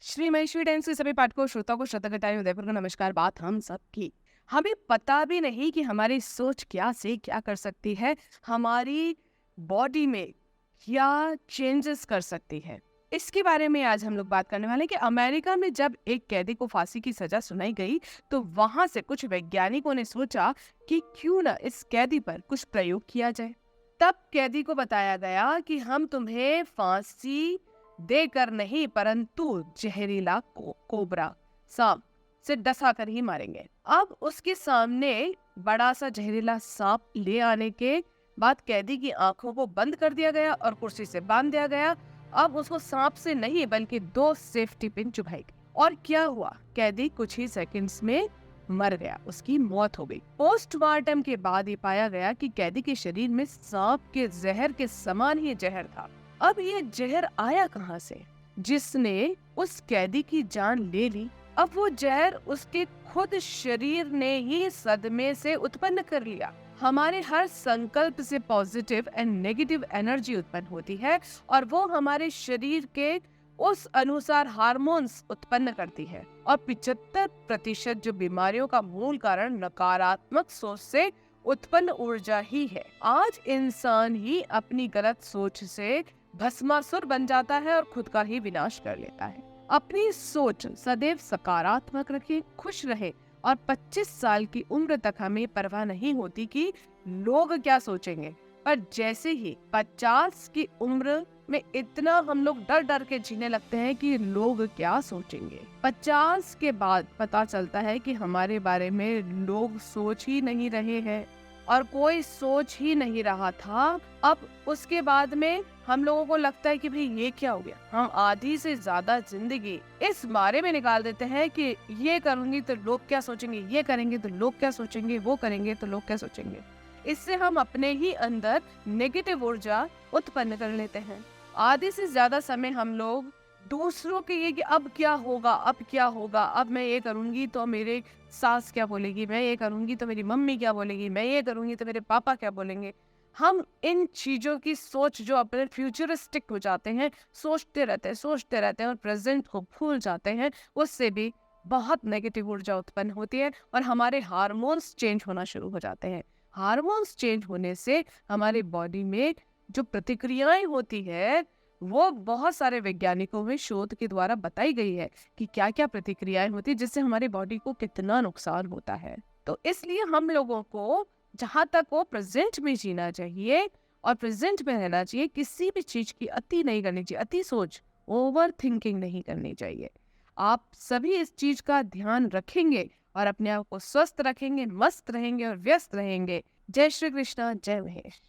Shri Maheshwari times के सभी पाठकों श्रोता को शतकटाई उदयपुर का नमस्कार। बात हम सब की, हमें पता भी नहीं कि हमारी सोच क्या से क्या कर सकती है, हमारी बॉडी में क्या चेंजेस कर सकती है। इसके बारे में आज हम लोग बात करने वाले हैं कि अमेरिका में जब एक कैदी को फांसी की सजा सुनाई गई तो वहां से कुछ वैज्ञानिकों ने सोचा कि क्यों ना इस कैदी पर कुछ प्रयोग किया जाए। तब कैदी को बताया गया कि हम तुम्हें फांसी देकर नहीं परंतु जहरीला कोबरा सांप से डसा कर ही मारेंगे। अब उसके सामने बड़ा सा जहरीला सांप ले आने के बाद कैदी की आंखों को बंद कर दिया गया और कुर्सी से बांध दिया गया। अब उसको सांप से नहीं बल्कि 2 सेफ्टी पिन चुभाई गई। और क्या हुआ, कैदी कुछ ही सेकंड्स में मर गया, उसकी मौत हो गई। पोस्टमार्टम के बाद ये पाया गया कि कैदी के शरीर में सांप के जहर के समान ही जहर था। अब ये जहर आया कहां से जिसने उस कैदी की जान ले ली? अब वो जहर उसके खुद शरीर ने ही सदमे से उत्पन्न कर लिया। हमारे हर संकल्प से पॉजिटिव एंड नेगेटिव एनर्जी उत्पन्न होती है और वो हमारे शरीर के उस अनुसार हार्मोन्स उत्पन्न करती है। और 75% जो बीमारियों का मूल कारण नकारात्मक सोच से उत्पन्न ऊर्जा ही है। आज इंसान ही अपनी गलत सोच से भस्मासुर बन जाता है और खुद का ही विनाश कर लेता है। अपनी सोच सदैव सकारात्मक रखें, खुश रहे और 25 साल की उम्र तक हमें परवाह नहीं होती कि लोग क्या सोचेंगे, पर जैसे ही 50 की उम्र में इतना हम लोग डर डर के जीने लगते हैं कि लोग क्या सोचेंगे। 50 के बाद पता चलता है कि हमारे बारे में लोग सोच ही नहीं रहे हैं और कोई सोच ही नहीं रहा था। अब उसके बाद में हम लोगों को लगता है कि भाई ये क्या हो गया, हम आधी से ज्यादा जिंदगी इस बारे में निकाल देते हैं कि ये करूंगी तो लोग क्या सोचेंगे, ये करेंगे तो लोग क्या सोचेंगे, वो करेंगे तो लोग क्या सोचेंगे। इससे हम अपने ही अंदर नेगेटिव ऊर्जा उत्पन्न कर लेते हैं। आधे से ज्यादा समय हम लोग दूसरों के ये कि अब क्या होगा, अब क्या होगा, अब मैं ये करूंगी तो मेरे सास क्या बोलेगी, मैं ये करूंगी तो मेरी मम्मी क्या बोलेगी, मैं ये करूंगी तो मेरे पापा क्या बोलेंगे। हम इन चीजों की सोच जो अपने फ्यूचरिस्टिक हो जाते हैं, सोचते रहते हैं और प्रेजेंट को भूल जाते हैं, उससे भी बहुत नेगेटिव ऊर्जा उत्पन्न होती है और हमारे हार्मोन्स चेंज होना शुरू हो जाते हैं। हार्मोन्स चेंज होने से हमारी बॉडी में जो प्रतिक्रियाएं होती है वो बहुत सारे वैज्ञानिकों में शोध के द्वारा बताई गई है कि क्या क्या प्रतिक्रियाएं होती है जिससे हमारी बॉडी को कितना नुकसान होता है। तो इसलिए हम लोगों को जहां तक वो प्रेजेंट में जीना चाहिए और प्रेजेंट में रहना चाहिए। किसी भी चीज की अति नहीं करनी चाहिए, अति सोच, ओवर थिंकिंग नहीं करनी चाहिए। आप सभी इस चीज का ध्यान रखेंगे और अपने आप को स्वस्थ रखेंगे, मस्त रहेंगे और व्यस्त रहेंगे। जय श्री कृष्णा, जय महेश।